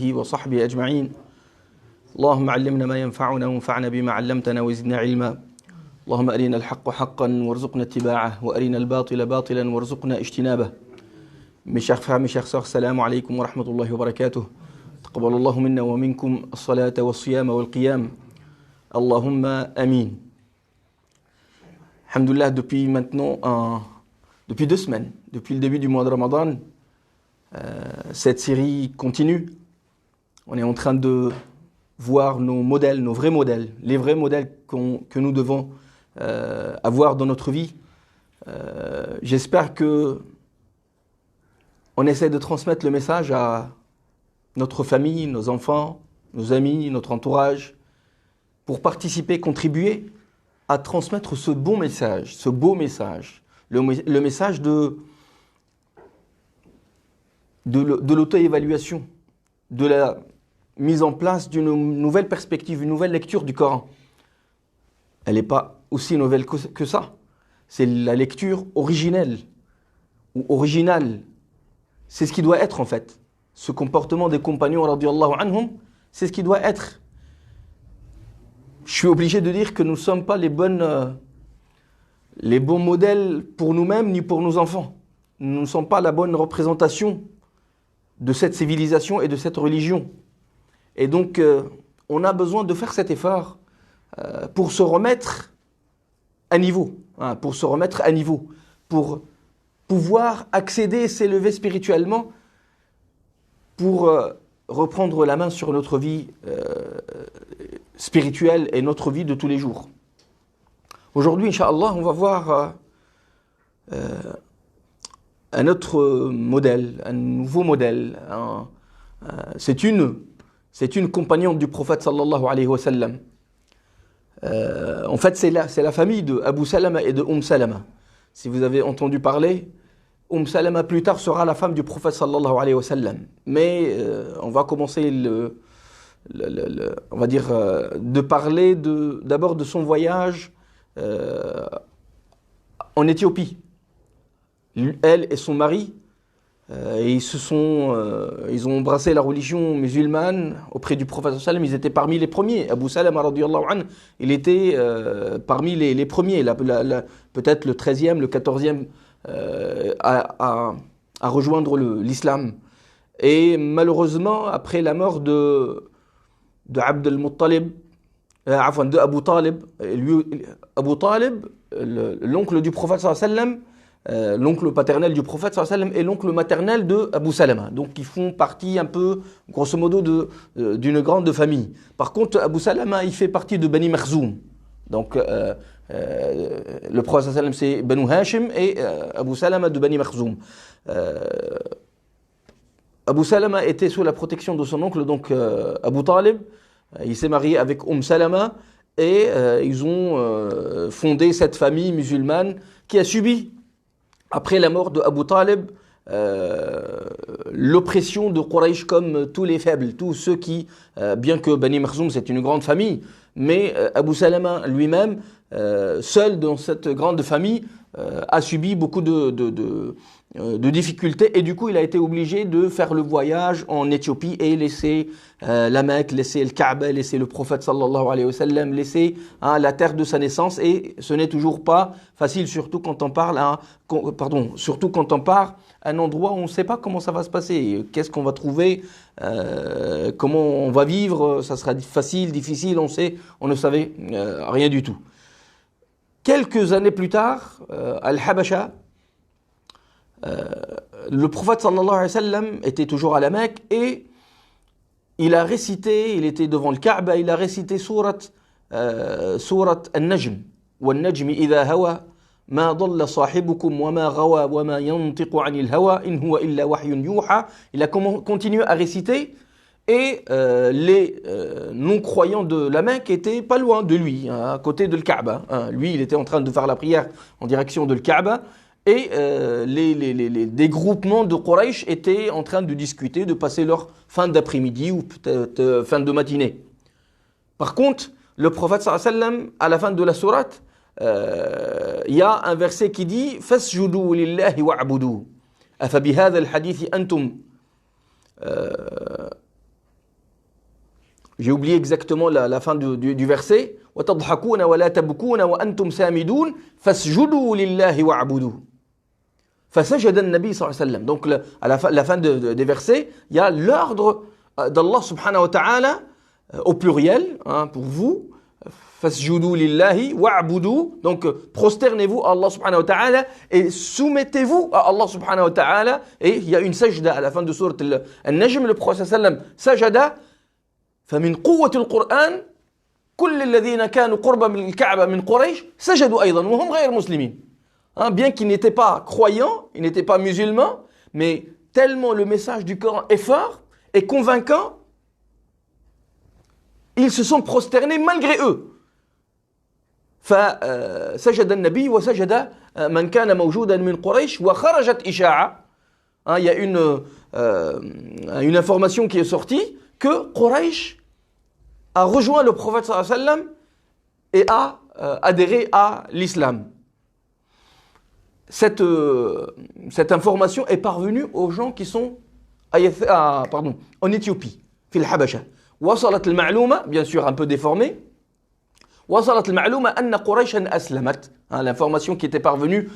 وصحبه أجمعين. اللهم علمنا ما ينفعنا وانفعنا بما علمتنا وزدنا علما. اللهم أرنا الحق حقا وارزقنا اتباعه وأرنا الباطل باطلا وارزقنا اجتنابه. Mes chers frères, mes chers sœurs, salam alaikum wa rahmatullahi wa barakatuh. تقبل الله منا ومنكم الصلاة والصيام والقيام. Allahumma amin. Alhamdulillah, depuis maintenant, depuis 2 semaines, depuis le début du mois de Ramadan, cette série continue. On est en train de voir nos modèles, nos vrais modèles, les vrais modèles que nous devons avoir dans notre vie. J'espère que on essaie de transmettre le message à notre famille, nos enfants, nos amis, notre entourage, pour participer, contribuer à transmettre ce bon message, ce beau message, le message de l'auto-évaluation, de la mise en place d'une nouvelle perspective, une nouvelle lecture du Coran. Elle n'est pas aussi nouvelle que ça. C'est la lecture originelle ou originale. C'est ce qui doit être en fait. Ce comportement des compagnons, radiyallahu anhum, c'est ce qui doit être. Je suis obligé de dire que nous ne sommes pas les bons modèles pour nous-mêmes ni pour nos enfants. Nous ne sommes pas la bonne représentation de cette civilisation et de cette religion. Et donc, on a besoin de faire cet effort pour se remettre à niveau, pour pouvoir accéder, s'élever spirituellement, pour reprendre la main sur notre vie spirituelle et notre vie de tous les jours. Aujourd'hui, Inch'Allah, on va voir un autre modèle, un nouveau modèle. C'est une compagnonne du prophète sallallahu alayhi wa sallam. En fait, c'est la famille de Abu Salama et de Salama. Si vous avez entendu parler, Salama plus tard sera la femme du prophète sallallahu alayhi wa sallam. Mais on va commencer on va dire de parler d'abord de son voyage en Éthiopie. Elle et son mari, ils ont embrassé la religion musulmane auprès du prophète sallallahu alayhi wa sallam. Ils étaient parmi les premiers. Abu Salama radiyallahu anhu, il était parmi les premiers, peut-être le 13e, le 14e à rejoindre l'islam. Et malheureusement, après la mort de Abu Talib, Abu Talib, l'oncle du prophète sallallahu alayhi wa sallam, l'oncle paternel du prophète sallallahu alayhi wa sallam et l'oncle maternel de Abu Salama. Donc ils font partie un peu, grosso modo, d'une grande famille. Par contre, Abu Salama, il fait partie de Bani Makhzoum. Donc le prophète sallallahu alayhi wa sallam, c'est Banu Hashim et Abu Salama de Bani Makhzoum. Abu Salama était sous la protection de son oncle, donc Abu Talib. Il s'est marié avec Salama et ils ont fondé cette famille musulmane qui a subi, après la mort de Abu Talib, l'oppression de Quraysh comme tous les faibles, tous ceux qui, bien que Bani Makhzoum c'est une grande famille, mais Abu Salama lui-même, seul dans cette grande famille, a subi beaucoup de difficultés et du coup il a été obligé de faire le voyage en Éthiopie et laisser la Mecque, laisser le Kaaba, laisser le prophète sallallahu alayhi wa sallam, laisser la terre de sa naissance. Et ce n'est toujours pas facile, surtout quand on parle à un endroit où on ne sait pas comment ça va se passer, qu'est-ce qu'on va trouver, comment on va vivre, ça sera facile, difficile, on ne savait rien du tout. Quelques années plus tard, Al-Habasha, le prophète sallallahu alayhi wa sallam était toujours à la Mecque et il était devant le Kaaba, il a récité surat An-Najm. وَالنَّجْمِ إِذَا هَوَى مَا ضَلَّ صَاحِبُكُمْ وَمَا غَوَى وَمَا يَنطِقُ عَنِ الْهَوَى إِنْ هُوَ إِلَّا وَحْيٌ يُوحَى. Il a continué à réciter et les non-croyants de la Mecque étaient pas loin de lui, à côté de le Kaaba. Lui, il était en train de faire la prière en direction de le Kaaba. Et des groupements de Quraysh étaient en train de discuter, de passer leur fin d'après-midi ou peut-être fin de matinée. Par contre, le prophète sallallahu alayhi wa sallam, à la fin de la sourate, il y a un verset qui dit « Fasjudu lillahi wa'budu » أفبهذا الحديث أنتم J'ai oublié exactement la fin du verset. وَتَضْحَكُونَ وَلَا تَبْكُونَ وَأَنْتُمْ سَامِدُونَ فَاسْجُدُوا لِلَّهِ وَاعْبُدُوا. فَسَجَدَ النَّبِي صلى الله عليه وسلم. Donc à la fin des versets, il y a l'ordre d'Allah subhanahu wa ta'ala au pluriel, hein, pour vous. فَاسْجُدُوا لِلَّهِ وَاعْبُدُوا. Donc prosternez-vous à Allah subhanahu wa ta'ala et soumettez-vous à Allah subhanahu wa ta'ala. Et il y a une sajda à la fin de sourate Al-Najm. Le prophète sallam sajada. فَمِنْ قُوَّةِ الْقُرْآنِ كل الذين كانوا قربا من الكعبة من قريش سجدوا أيضا وهم غير مسلمين. Bien qu'ils n'étaient pas croyants, ils n'étaient pas musulmans, mais tellement le message du Coran est fort et convaincant, ils se sont prosternés malgré eux. فسجد النبي وسجد من كان موجودا من قريش وخرجت إشاعة. Il y a une information qui est sortie que Quraysh a rejoint le prophète sallallahu alayhi wa sallam et a adhéré à l'islam. Cette information est parvenue aux gens qui sont en Éthiopie, fil Habasha. وصلت المعلومة, bien sûr un peu déformée, وصلت المعلومة أن قريشا أسلمت. L'information qui était parvenue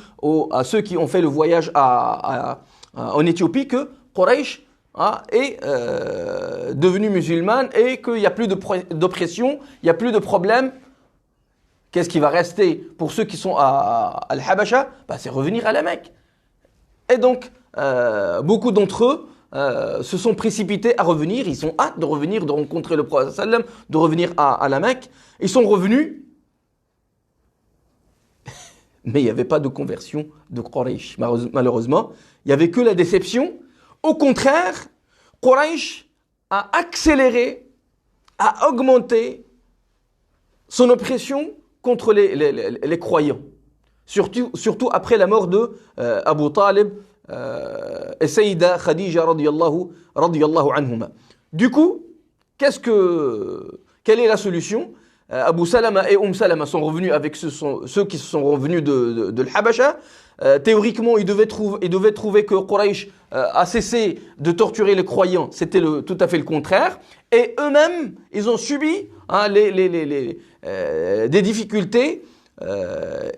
à ceux qui ont fait le voyage en Éthiopie, que Quraysh est devenue musulmane et qu'il n'y a plus d'oppression, il n'y a plus de problème. Qu'est-ce qui va rester pour ceux qui sont à Al-Habasha? C'est revenir à la Mecque. Et donc, beaucoup d'entre eux se sont précipités à revenir. Ils sont hâte de revenir, de rencontrer le prophète sallam, de revenir à la Mecque. Ils sont revenus, mais il n'y avait pas de conversion de Quraysh, malheureusement. Il n'y avait que la déception. Au contraire, Quraysh a accéléré, a augmenté son oppression contre les croyants. Surtout après la mort de Abu Talib et Sayyida Khadija radiyallahu anhuma. Du coup, quelle est la solution? Abu Salama et Salama sont revenus avec ceux qui sont revenus de l'Habasha. Théoriquement, ils devaient trouver que Quraysh a cessé de torturer les croyants. C'était tout à fait le contraire. Et eux-mêmes, ils ont subi des difficultés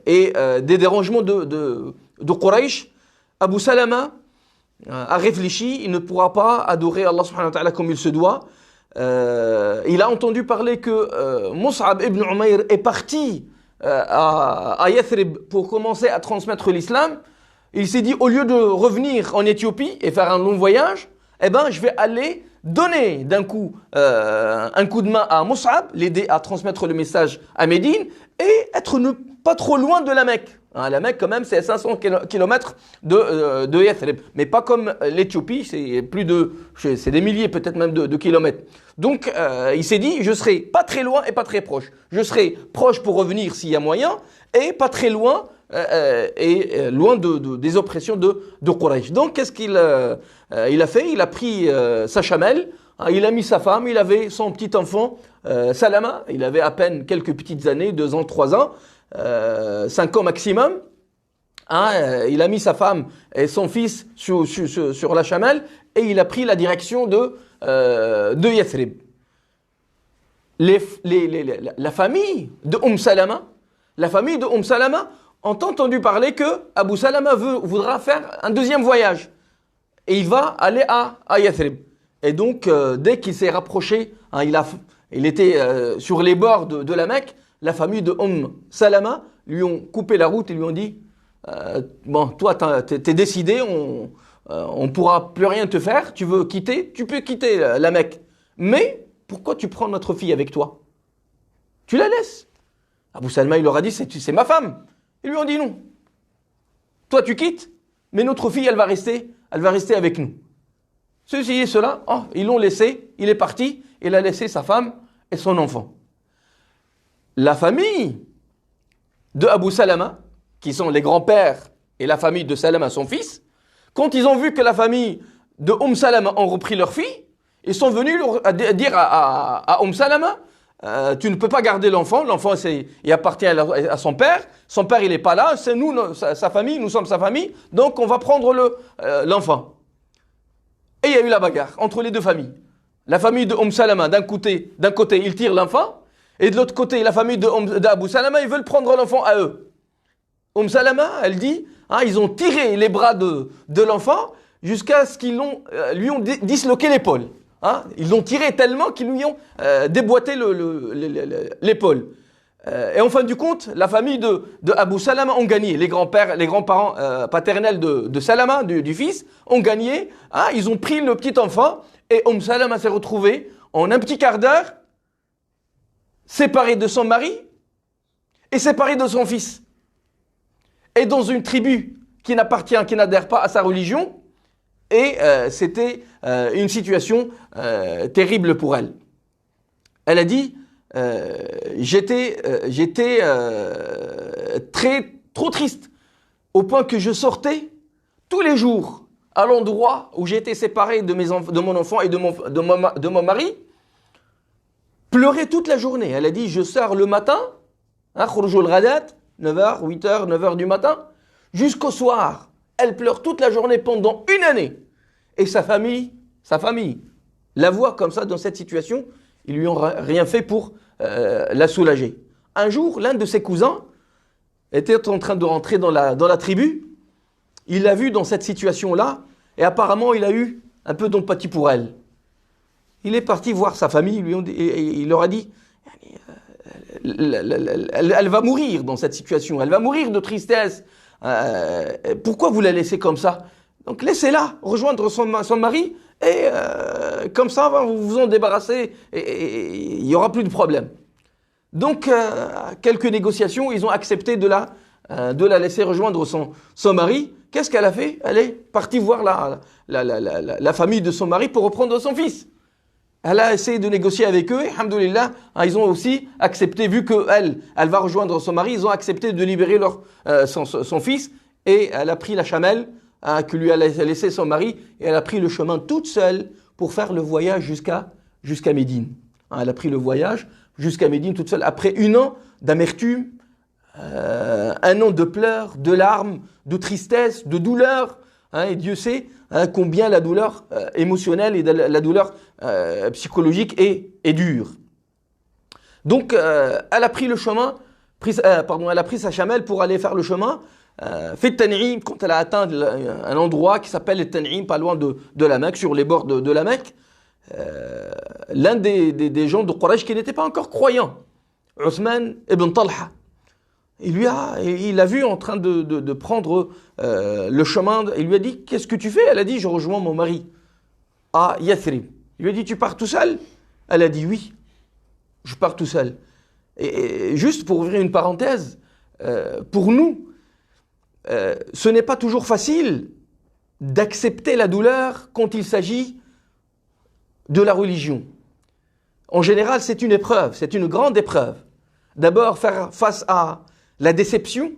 et des dérangements de Quraysh. Abu Salama a réfléchi, il ne pourra pas adorer Allah subhanahu wa ta'ala comme il se doit. Il a entendu parler que Mus'ab ibn Umayr est parti à Yathrib pour commencer à transmettre l'islam. Il s'est dit, au lieu de revenir en Éthiopie et faire un long voyage, je vais aller donner d'un coup un coup de main à Mus'ab, l'aider à transmettre le message à Médine et être pas trop loin de la Mecque. La Mecque, quand même, c'est 500 km de Yathrib. Mais pas comme l'Éthiopie, c'est des milliers, peut-être même de kilomètres. Donc, il s'est dit, je serai pas très loin et pas très proche. Je serai proche pour revenir s'il y a moyen, et pas très loin, et loin des oppressions de Quraysh. Donc, qu'est-ce qu'il a fait? Il a pris sa chamelle, il a mis sa femme, il avait son petit enfant, Salama, il avait à peine quelques petites années, 2 ans, 3 ans, 5 ans maximum. Il a mis sa femme et son fils sur la chamelle et il a pris la direction de Yathrib. La famille de Salama, ont entendu parler que Abu Salama voudra faire un deuxième voyage et il va aller à Yathrib. Et donc, dès qu'il s'est rapproché, il était sur les bords de la Mecque. La famille de Salama lui ont coupé la route et lui ont dit toi t'es décidé, on pourra plus rien te faire, tu veux quitter, tu peux quitter la Mecque, mais pourquoi tu prends notre fille avec toi? Tu la laisses. Abu Salama il leur a dit c'est ma femme. Ils lui ont dit non, toi tu quittes, mais notre fille elle va rester avec nous. Ceci et cela, ils l'ont laissé, il est parti, il a laissé sa femme et son enfant. La famille de Abu Salama, qui sont les grands-pères et la famille de Salama, son fils, quand ils ont vu que la famille de Salama ont repris leur fille, ils sont venus dire à Salama, tu ne peux pas garder l'enfant il appartient à son père il n'est pas là, c'est nous, sa famille, nous sommes sa famille, donc on va prendre l'enfant. Et il y a eu la bagarre entre les deux familles. la famille de Salama, d'un côté, ils tirent l'enfant, et de l'autre côté, la famille d'Abu Salama, ils veulent prendre l'enfant à eux. Salama, elle dit, ils ont tiré les bras de l'enfant jusqu'à ce qu'ils lui ont disloqué l'épaule. Ils l'ont tiré tellement qu'ils lui ont déboîté l'épaule. Et en fin du compte, la famille de Abu Salama ont gagné. Les grands-parents paternels de Salama, du fils, ont gagné. Ils ont pris le petit enfant et Salama s'est retrouvée en un petit quart d'heure séparée de son mari et séparée de son fils. Et dans une tribu qui n'adhère pas à sa religion. Et c'était une situation terrible pour elle. Elle a dit, j'étais trop triste, au point que je sortais tous les jours à l'endroit où j'étais séparé de mon enfant et de mon mari, pleurer toute la journée. Elle a dit, je sors le matin, 9h, 8h, 9h du matin, jusqu'au soir. Elle pleure toute la journée pendant une année. Et sa famille, la voit comme ça dans cette situation, ils lui ont rien fait pour la soulager. Un jour, l'un de ses cousins était en train de rentrer dans la tribu. Il l'a vu dans cette situation-là et apparemment il a eu un peu d'empathie pour elle. Il est parti voir sa famille, il leur a dit elle va mourir dans cette situation, elle va mourir de tristesse. Pourquoi vous la laissez comme ça? Donc laissez-la rejoindre son mari et comme ça vous vous en débarrassez et il n'y aura plus de problème. Donc quelques négociations, ils ont accepté de la laisser rejoindre son mari. Qu'est-ce qu'elle a fait? Elle est partie voir la famille de son mari pour reprendre son fils. Elle a essayé de négocier avec eux et, alhamdoulilah, ils ont aussi accepté, vu qu'elle va rejoindre son mari, ils ont accepté de libérer son fils et elle a pris la chamelle que lui a laissé son mari et elle a pris le chemin toute seule pour faire le voyage jusqu'à Médine. Elle a pris le voyage jusqu'à Médine toute seule après 1 an d'amertume, 1 an de pleurs, de larmes, de tristesse, de douleur. Et Dieu sait combien la douleur émotionnelle et la douleur psychologique est dure. Donc, elle a pris le chemin, elle a pris sa chamelle pour aller faire le chemin. Fait Tan'im, quand elle a atteint un endroit qui s'appelle Tan'im, pas loin de la Mecque, sur les bords de la Mecque, l'un des gens de Quraysh qui n'était pas encore croyant, Othman ibn Talha, il l'a vu en train de prendre le chemin. Il lui a dit, qu'est-ce que tu fais? Elle a dit, je rejoins mon mari à Yathrib. Il lui a dit, tu pars tout seul? Elle a dit, oui, je pars tout seul. Et juste pour ouvrir une parenthèse, pour nous, ce n'est pas toujours facile d'accepter la douleur quand il s'agit de la religion. En général, c'est une épreuve, c'est une grande épreuve. D'abord, faire face à la déception.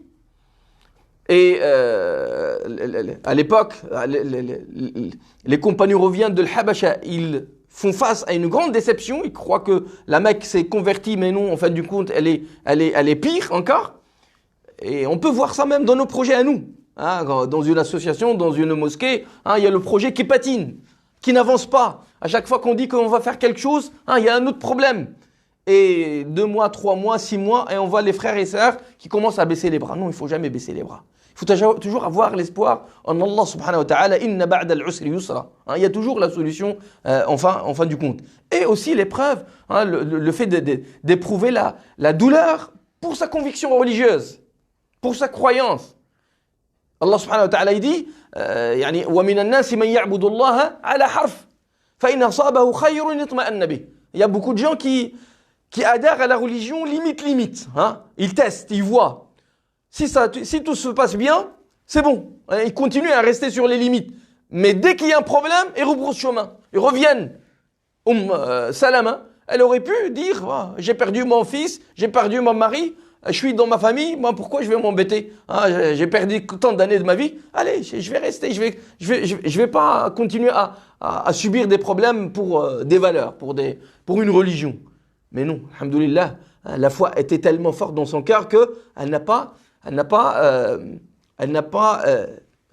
Et à l'époque, les compagnons reviennent de l'Habasha, ils font face à une grande déception. Ils croient que la Mecque s'est convertie, mais non, en fin du compte, elle est pire encore. Et on peut voir ça même dans nos projets à nous. Dans une association, dans une mosquée, il y a le projet qui patine, qui n'avance pas. À chaque fois qu'on dit qu'on va faire quelque chose, il y a un autre problème. Et 2 mois, 3 mois, 6 mois, et on voit les frères et sœurs qui commencent à baisser les bras. Non, il ne faut jamais baisser les bras. Il faut toujours avoir l'espoir en Allah subhanahu wa ta'ala. Inna ba'da al-usri yusra. Il y a toujours la solution en fin du compte. Et aussi l'épreuve, le fait d'éprouver la douleur pour sa conviction religieuse, pour sa croyance. Allah subhanahu wa ta'ala dit وَمِنَ النَّاسِ مَنْ يَعْبُدُ اللَّهَ عَلَى حَرْفٍ فَإِنْ أَصَابَهُ خَيْرٌ يَطْمَأَنَّ بِهِ. Il y a beaucoup de gens qui adhèrent à la religion limite. Ils testent, ils voient. Si tout se passe bien, c'est bon. Ils continuent à rester sur les limites. Mais dès qu'il y a un problème, ils rebroussent chemin. Ils reviennent. Salama, elle aurait pu dire, j'ai perdu mon fils, j'ai perdu mon mari, je suis dans ma famille, moi pourquoi je vais m'embêter? J'ai perdu tant d'années de ma vie. Allez, je vais rester, je vais pas continuer à subir des problèmes pour des valeurs, pour une religion. Mais non, alhamdoulilah, la foi était tellement forte dans son cœur qu'elle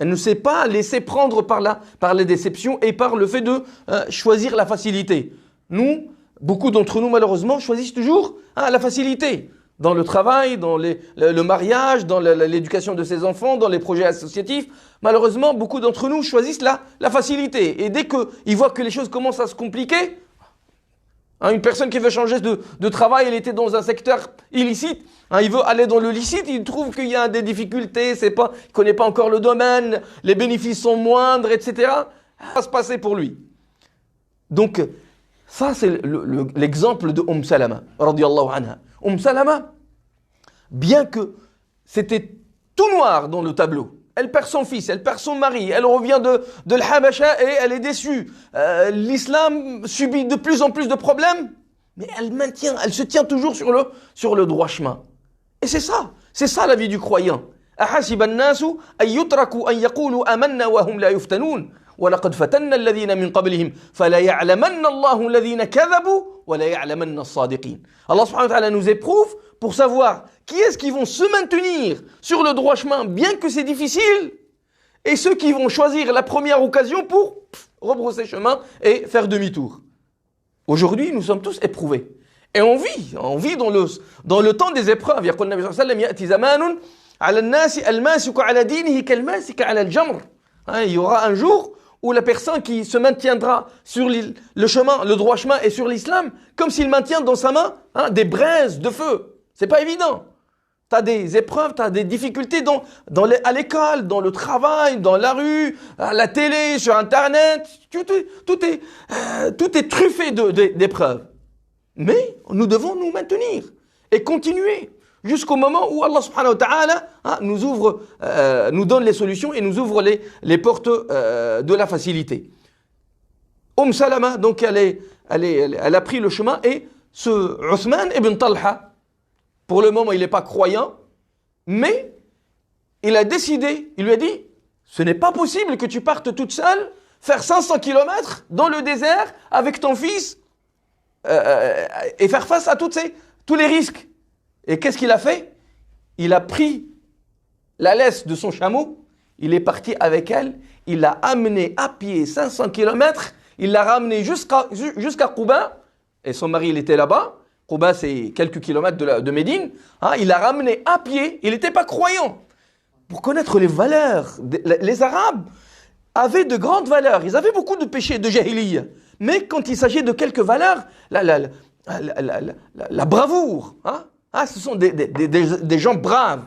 ne s'est pas laissée prendre par la déception et par le fait de choisir la facilité. nous, beaucoup d'entre nous, malheureusement, choisissent toujours la facilité. Dans le travail, dans le mariage, dans l'éducation de ses enfants, dans les projets associatifs. Malheureusement, beaucoup d'entre nous choisissent la facilité. Et dès qu'ils voient que les choses commencent à se compliquer, une personne qui veut changer de travail, elle était dans un secteur illicite, il veut aller dans le licite, il trouve qu'il y a des difficultés, il ne connaît pas encore le domaine, les bénéfices sont moindres, etc. Ça va se passer pour lui. Donc, ça c'est l'exemple de Salama, radiyallahu anha. Salama, bien que c'était tout noir dans le tableau, elle perd son fils, elle perd son mari, elle revient de l'Habasha et elle est déçue. L'islam subit de plus en plus de problèmes, mais elle se tient toujours sur le droit chemin. Et c'est ça la vie du croyant. أحسب الناس أن يتركوا أن يقولوا آمنا وهم لا يفتنون ولقد فتنا الذين من قبلهم فلا يعلمن الله الذين كذبوا ولا يعلمن الصادقين. Allah subhanahu wa ta'ala nous éprouve pour savoir qui est-ce qui vont se maintenir sur le droit chemin bien que c'est difficile et ceux qui vont choisir la première occasion pour rebrousser chemin et faire demi-tour. Aujourd'hui, nous sommes tous éprouvés. Et on vit dans le temps des épreuves. يقول النبي صلى الله عليه وسلم يأتي زمان على الناس الماسك على دينه كالماسك على الجمر. Il y aura un jour où la personne qui se maintiendra sur le chemin, le droit chemin et sur l'islam, comme s'il maintient dans sa main des braises de feu. C'est pas évident. Tu as des épreuves, tu as des difficultés à l'école, dans le travail, dans la rue, à la télé, sur Internet. Tout est truffé d'épreuves. Mais nous devons nous maintenir et continuer jusqu'au moment où Allah subhanahu wa ta'ala nous donne les solutions et nous ouvre les portes de la facilité. Salama, donc elle a pris le chemin et ce Uthman ibn Talha, pour le moment il n'est pas croyant, mais il a décidé, il lui a dit, ce n'est pas possible que tu partes toute seule, faire 500 km dans le désert avec ton fils et faire face à tous les risques. Et qu'est-ce qu'il a fait? Il a pris la laisse de son chameau, il est parti avec elle, il l'a amené à pied 500 km, il l'a ramené jusqu'à Quba, et son mari il était là-bas. Quba c'est quelques kilomètres de Médine. Il l'a ramené à pied, il n'était pas croyant. Pour connaître les valeurs, les Arabes avaient de grandes valeurs, ils avaient beaucoup de péchés, de jahiliya. Mais quand il s'agit de quelques valeurs, la bravoure, ce sont des gens braves.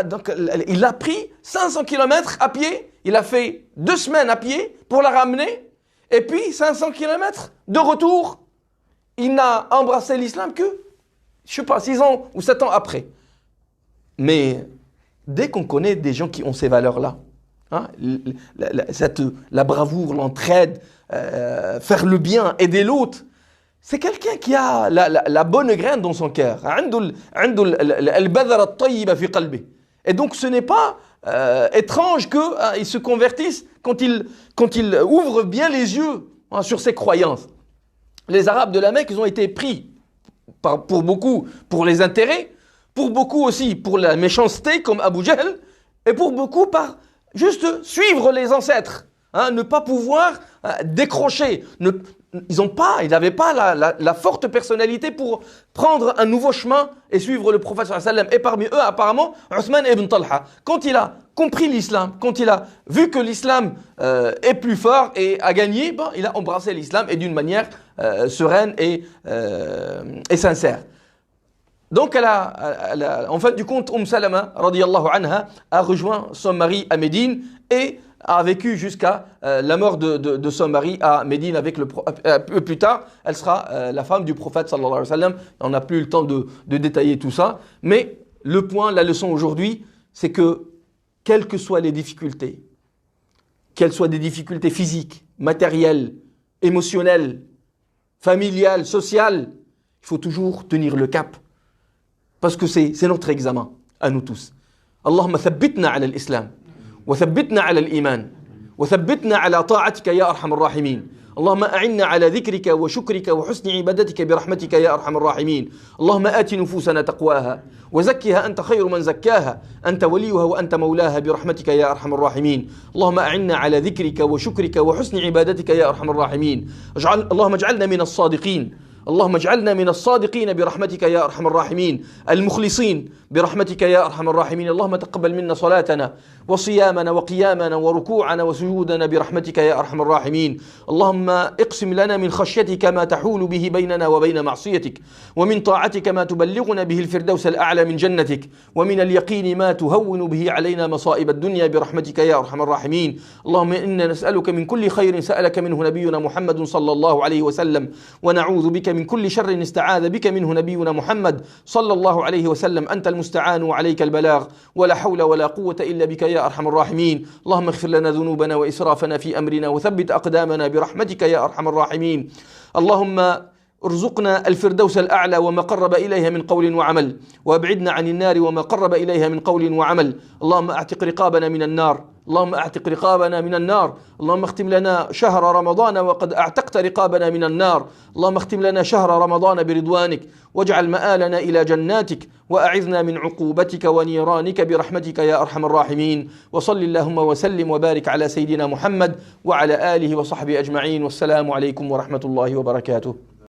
Donc, il a pris 500 km à pied, il a fait 2 semaines à pied pour la ramener, et puis 500 km de retour. Il n'a embrassé l'islam que, 6 ans ou 7 ans après. Mais dès qu'on connaît des gens qui ont ces valeurs-là, la bravoure, l'entraide, faire le bien, aider l'autre, c'est quelqu'un qui a la bonne graine dans son cœur. Et donc ce n'est pas étrange qu'il se convertisse quand il ouvre bien les yeux sur ses croyances. Les Arabes de la Mecque, ils ont été pris pour beaucoup pour les intérêts, pour beaucoup aussi pour la méchanceté comme Abu Jahl, et pour beaucoup par juste suivre les ancêtres, ne pas pouvoir décrocher. Ils n'avaient pas la forte personnalité pour prendre un nouveau chemin et suivre le prophète sallallahu alayhi wa sallam. Et parmi eux, apparemment, Uthman ibn Talha, quand il a compris l'islam, quand il a vu que l'islam est plus fort et a gagné, il a embrassé l'islam et d'une manière sereine et sincère. Donc, en fin du compte, Salama, radiyallahu anha, a rejoint son mari à Médine et a vécu jusqu'à la mort de son mari à Médine avec plus tard, elle sera la femme du prophète sallallahu alayhi wa sallam. On n'a plus le temps de détailler tout ça, mais le point, la leçon aujourd'hui, c'est que quelles que soient les difficultés, qu'elles soient des difficultés physiques, matérielles, émotionnelles, familiales, sociales, il faut toujours tenir le cap. Parce que c'est notre examen à nous tous. Allahumma thabbitna ala al-islam, wa thabbitna ala al-iman, wa thabbitna ala ta'atika ya arhamar rahimin. اللهم أعنا على ذكرك وشكرك وحسن عبادتك برحمتك يا أرحم الراحمين. اللهم آت نفوسنا تقواها وزكها أنت خير من زكاها، أنت وليها وأنت مولاها برحمتك يا أرحم الراحمين. اللهم أعنا على ذكرك وشكرك وحسن عبادتك يا أرحم الراحمين. اللهم اجعلنا من الصادقين، اللهم اجعلنا من الصادقين برحمتك يا أرحم الراحمين، المخلصين برحمتك يا أرحم الراحمين. اللهم تقبل منا صلاتنا وصيامنا وقيامنا وركوعنا وسجودنا برحمتك يا أرحم الراحمين. اللهم اقسم لنا من خشيتك ما تحول به بيننا وبين معصيتك، ومن طاعتك ما تبلغنا به الفردوس الأعلى من جنتك، ومن اليقين ما تهون به علينا مصائب الدنيا برحمتك يا أرحم الراحمين. اللهم إنا نسألك من كل خير سألك منه نبينا محمد صلى الله عليه وسلم، ونعوذ بك من كل شر استعاذ بك منه نبينا محمد صلى الله عليه وسلم. أنت المستعان وعليك البلاغ، ولا حول ولا قوة إلا بك يا أرحم الراحمين. اللهم اغفر لنا ذنوبنا وإسرافنا في أمرنا وثبت أقدامنا برحمتك يا أرحم الراحمين. اللهم ارزقنا الفردوس الأعلى وما قرب إليها من قول وعمل، وابعدنا عن النار وما قرب إليها من قول وعمل. اللهم اعتق رقابنا من النار، اللهم اعتق رقابنا من النار. اللهم اختم لنا شهر رمضان وقد اعتقت رقابنا من النار. اللهم اختم لنا شهر رمضان برضوانك، واجعل مآلنا إلى جناتك، وأعذنا من عقوبتك ونيرانك برحمتك يا أرحم الراحمين. وصل اللهم وسلم وبارك على سيدنا محمد وعلى آله وصحبه أجمعين، والسلام عليكم ورحمة الله وبركاته.